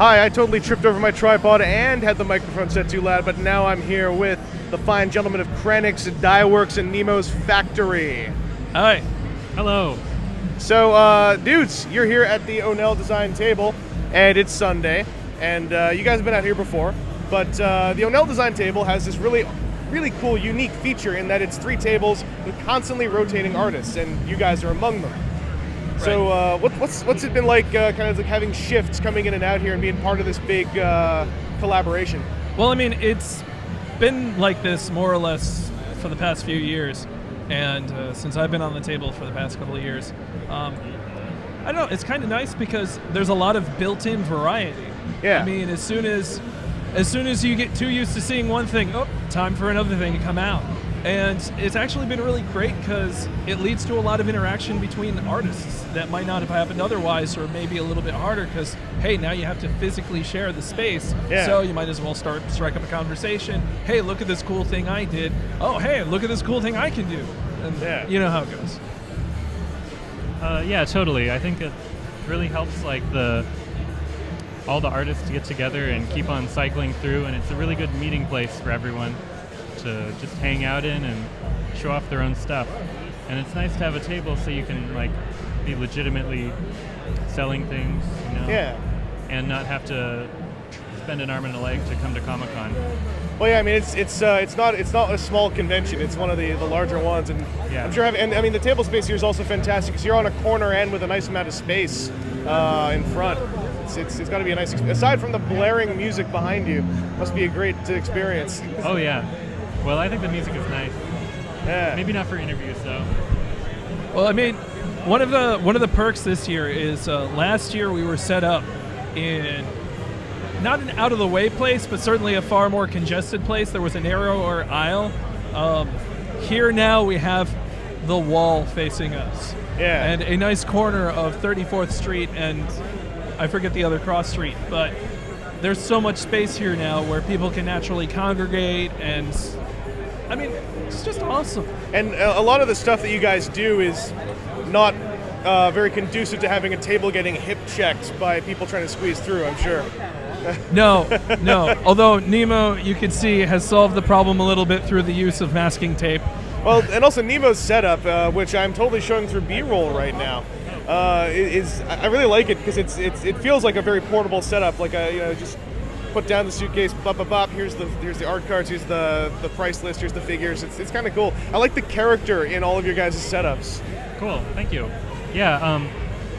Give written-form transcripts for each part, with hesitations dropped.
Hi, I totally tripped over my tripod and had the microphone set too loud, but now I'm here with the fine gentlemen of Kranix, Dyeworks, and Nemo's factory. Hi. Hello. So, dudes, you're here at the Onell Design table, and it's Sunday, and you guys have been out here before, but the Onell Design table has this really cool, unique feature in that it's 3 tables with constantly rotating artists, and you guys are among them. Right. So, what's it been like, kind of like having shifts coming in and out here and being part of this big collaboration? Well, I mean, it's been like this more or less for the past few years, and since I've been on the table for the past couple of years, I don't know. It's kind of nice because there's a lot of built-in variety. Yeah. I mean, as soon as you get too used to seeing one thing, oh, time for another thing to come out. And it's actually been really great because it leads to a lot of interaction between artists that might not have happened otherwise, or maybe a little bit harder because, hey, now you have to physically share the space. Yeah. So you might as well strike up a conversation. Hey, look at this cool thing I did. Oh, hey, look at this cool thing I can do. And yeah. You know how it goes. Yeah, totally. I think it really helps all the artists to get together and keep on cycling through, and it's a really good meeting place for everyone to just hang out in and show off their own stuff. And it's nice to have a table so you can be legitimately selling things, you know, yeah, and not have to spend an arm and a leg to come to Comic-Con. Well, yeah, I mean, it's not a small convention. It's one of the larger ones, and yeah. I'm sure. And I mean, the table space here is also fantastic because you're on a corner end with a nice amount of space in front. It's got to be a nice experience. Aside from the blaring music behind you, must be a great experience. Oh yeah. Well, I think the music is nice. Yeah. Maybe not for interviews though. Well, I mean, one of the perks this year is last year we were set up in not an out-of-the-way place, but certainly a far more congested place. There was a narrower aisle. Here now we have the wall facing us. Yeah. And a nice corner of 34th Street and I forget the other cross street, but there's so much space here now where people can naturally congregate, and I mean, it's just awesome. And a lot of the stuff that you guys do is not very conducive to having a table getting hip checked by people trying to squeeze through, I'm sure. No. Although Nemo, you can see, has solved the problem a little bit through the use of masking tape. Well, and also Nemo's setup, which I'm totally showing through B-roll right now, I really like it because it feels like a very portable setup. Like just put down the suitcase, bop bop bop. Here's the art cards. Here's the price list. Here's the figures. It's kind of cool. I like the character in all of your guys' setups. Cool, thank you. Yeah,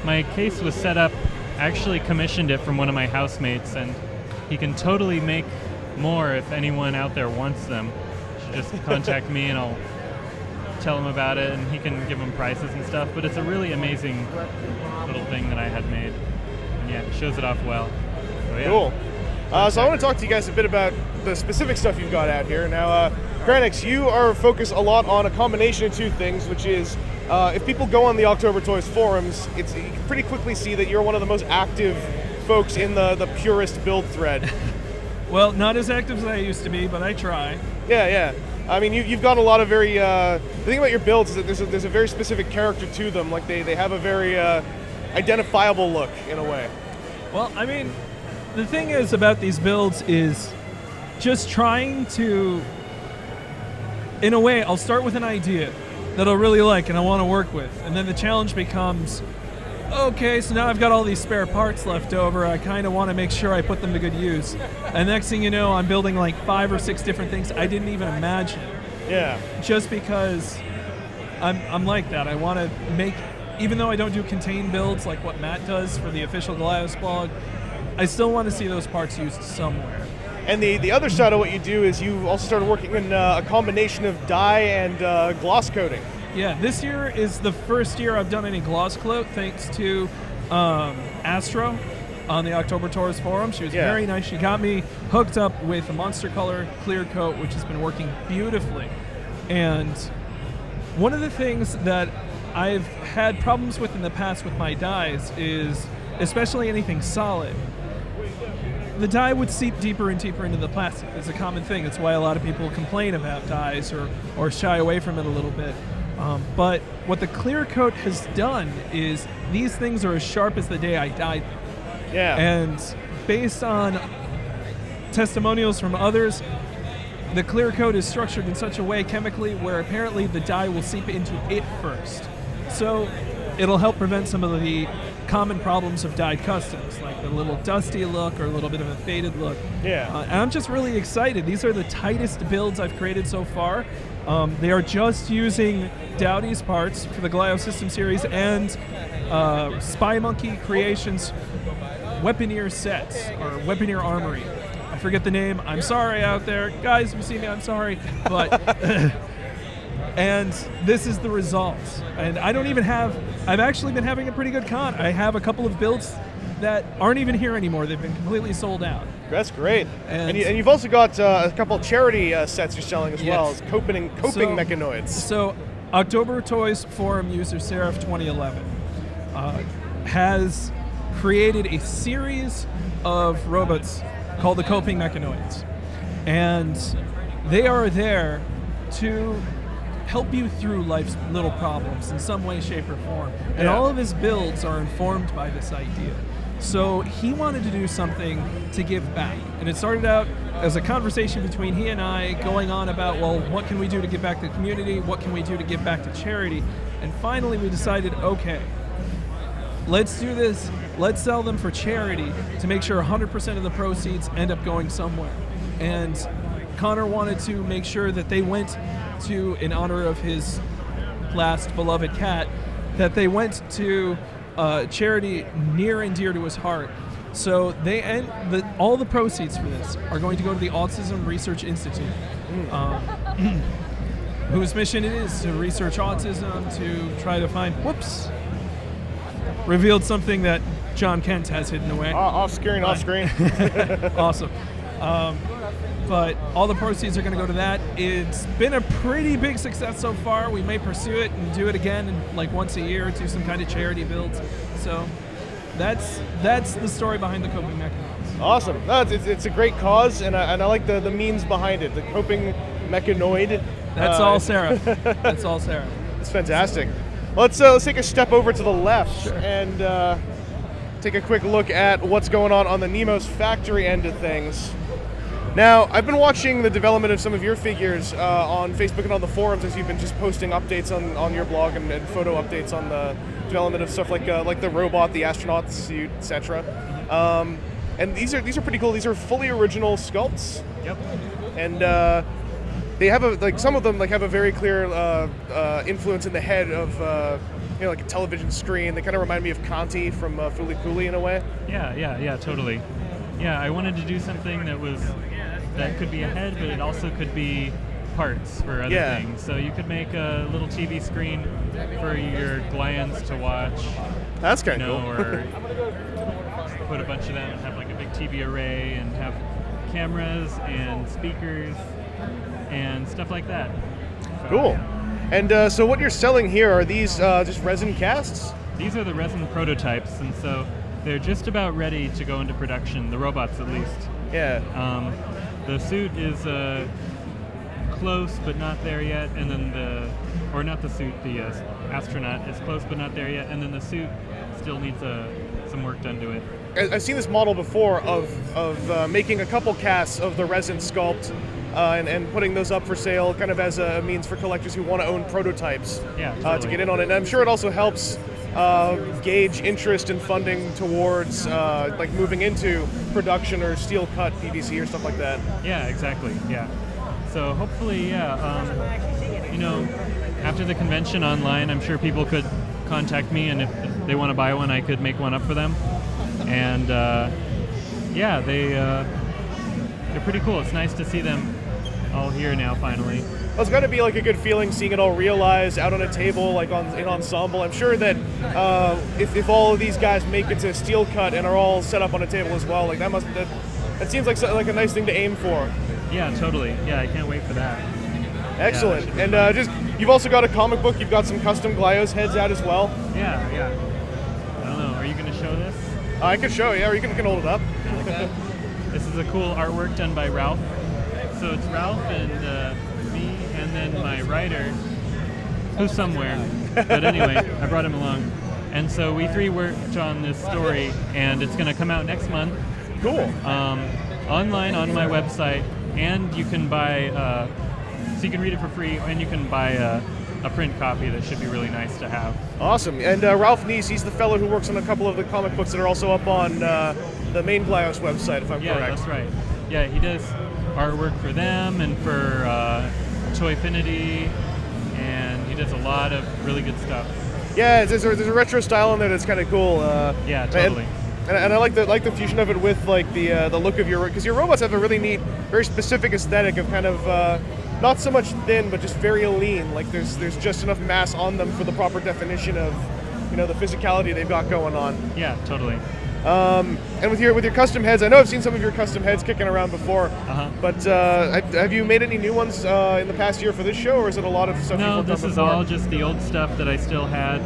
my case was set up. I actually commissioned it from one of my housemates, and he can totally make more if anyone out there wants them. You should just contact me, and I'll tell him about it, and he can give them prices and stuff. But it's a really amazing little thing that I had made, and yeah, it shows it off well. So, yeah. Cool. So I want to talk to you guys a bit about the specific stuff you've got out here. Now, Kranix, you are focused a lot on a combination of 2 things, which is if people go on the October Toys forums, you can pretty quickly see that you're one of the most active folks in the purist build thread. Well, not as active as I used to be, but I try. Yeah. I mean, you've got a lot of very. The thing about your builds is that there's a very specific character to them. Like they have a very identifiable look in a way. Well, I mean, the thing is about these builds is just trying to, in a way, I'll start with an idea that I'll really like and I want to work with, and then the challenge becomes, okay, so now I've got all these spare parts left over. I kind of want to make sure I put them to good use. And next thing you know, I'm building like 5 or 6 different things I didn't even imagine. Yeah. Just because I'm like that. I want to make, even though I don't do contained builds like what Matt does for the official Goliath blog, I still want to see those parts used somewhere. And the other side of what you do is you also started working in a combination of dye and gloss coating. Yeah, this year is the first year I've done any gloss coat, thanks to Astro on the October Tours forum. She was very nice. She got me hooked up with a Monster Color clear coat, which has been working beautifully. And one of the things that I've had problems with in the past with my dyes is, especially anything solid, the dye would seep deeper and deeper into the plastic. It's a common thing. It's why a lot of people complain about dyes or shy away from it a little bit. But what the clear coat has done is these things are as sharp as the day I dyed them. Yeah. And based on testimonials from others, the clear coat is structured in such a way chemically where apparently the dye will seep into it first. So it'll help prevent some of the common problems of dyed customs, like a little dusty look or a little bit of a faded look. Yeah. And I'm just really excited. These are the tightest builds I've created so far. They are just using Dowdy's parts for the Glio System series and Spy Monkey Creations Weaponeer sets, or Weaponeer Armory. I forget the name. I'm sorry out there. Guys, if you see me, I'm sorry. But and this is the result. And I don't even have, I've actually been having a pretty good con. I have a couple of builds that aren't even here anymore. They've been completely sold out. That's great. And you've also got a couple charity sets you're selling as well, as coping mechanoids. So October Toys Forum user Seraph2011 has created a series of robots called the Coping Mechanoids. And they are there to help you through life's little problems in some way, shape, or form. And all of his builds are informed by this idea. So he wanted to do something to give back. And it started out as a conversation between he and I going on about, well, what can we do to give back to the community? What can we do to give back to charity? And finally we decided, okay, let's do this. Let's sell them for charity to make sure 100% of the proceeds end up going somewhere. And Connor wanted to make sure that they went to, in honor of his last beloved cat, that they went to charity near and dear to his heart. So they all the proceeds for this are going to go to the Autism Research Institute, whose mission it is to research autism, to try to find, revealed something that John Kent has hidden away. Off screen. Awesome. But all the proceeds are going to go to that. It's been a pretty big success so far. We may pursue it and do it again in like once a year, do some kind of charity builds. So that's the story behind the Coping Mechanoids. Awesome. No, it's a great cause, and I like the means behind it. The Coping Mechanoid. That's all Sarah. That's all Sarah. It's fantastic. Let's take a step over to the left and take a quick look at what's going on the Nemo's factory end of things. Now, I've been watching the development of some of your figures on Facebook and on the forums as you've been just posting updates on your blog and photo updates on the development of stuff like the robot, the astronaut suit, etc. And these are pretty cool. These are fully original sculpts. Yep. And they have some of them have a very clear influence in the head of like a television screen. They kind of remind me of Conti from Fooly Cooley in a way. Yeah, totally. Yeah, I wanted to do something that could be a head, but it also could be parts for other things. So you could make a little TV screen for your glands to watch. That's kind of cool. Or put a bunch of them and have like a big TV array and have cameras and speakers and stuff like that. So, cool. Yeah. And so what you're selling here, are these just resin casts? These are the resin prototypes, and so they're just about ready to go into production, the robots at least. Yeah. The suit is close but not there yet, and then the astronaut is close but not there yet, and then the suit still needs some work done to it. I've seen this model before of making a couple casts of the resin sculpt and putting those up for sale, kind of as a means for collectors who want to own prototypes to get in on it. And I'm sure it also helps gauge interest and funding towards like moving into production or steel cut PVC or stuff like that. Yeah, exactly. Yeah. So hopefully, after the convention online, I'm sure people could contact me, and if they want to buy one, I could make one up for them. And they're pretty cool. It's nice to see them all here now finally. Well, it's got to be like a good feeling seeing it all realized out on a table, like in ensemble. I'm sure that if all of these guys make it to steel cut and are all set up on a table as well, like that seems like a nice thing to aim for. Yeah, totally. Yeah, I can't wait for that. Excellent. Yeah, and you've also got a comic book. You've got some custom Glios heads out as well. Yeah. I don't know. Are you going to show this? I can show you. Yeah, or you can hold it up. Okay. This is a cool artwork done by Ralph. So it's Ralph and me, and then my writer, who's somewhere. But anyway, I brought him along. And so we three worked on this story, and it's going to come out next month. Cool. Online on my website, and you can buy, so you can read it for free, and you can buy a print copy that should be really nice to have. Awesome. And Ralph Neese, he's the fellow who works on a couple of the comic books that are also up on the main Glyos website, if I'm correct. Yeah, that's right. Yeah, he does artwork for them and for Toyfinity, and he does a lot of really good stuff. Yeah, there's a retro style in there that's kind of cool. Yeah, totally. And I like the fusion of it with like the look of your, because your robots have a really neat, very specific aesthetic of kind of not so much thin, but just very lean. Like there's just enough mass on them for the proper definition of, you know, the physicality they've got going on. Yeah, totally. And with your custom heads, I know I've seen some of your custom heads kicking around before. But have you made any new ones in the past year for this show, or is it a lot of stuff? No, you've this done is before? all just the old stuff that I still had.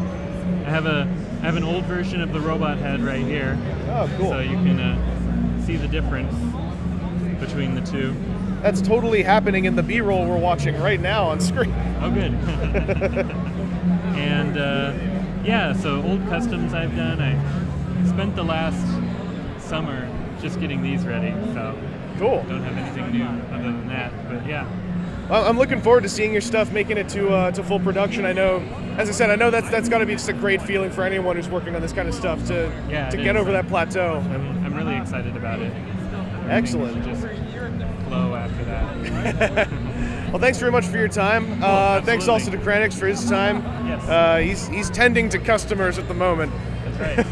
I have an old version of the robot head right here. Oh, cool. So you can see the difference between the two. That's totally happening in the B-roll we're watching right now on screen. Oh, good. And yeah, so old customs I've done. I spent the last summer just getting these ready, so Cool. don't have anything new other than that. But yeah. Well, I'm looking forward to seeing your stuff, making it to full production. I know, as I said, I know that's got to be just a great feeling for anyone who's working on this kind of stuff to get over that plateau. I'm really excited about it. Excellent. Just flow after that. Well, thanks very much for your time. Thanks also to Kranix for his time. Yes. He's tending to customers at the moment. That's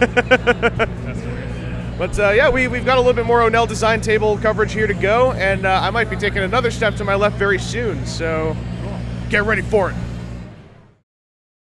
right. But yeah, we've got a little bit more Onell Design table coverage here to go, and I might be taking another step to my left very soon, so get ready for it.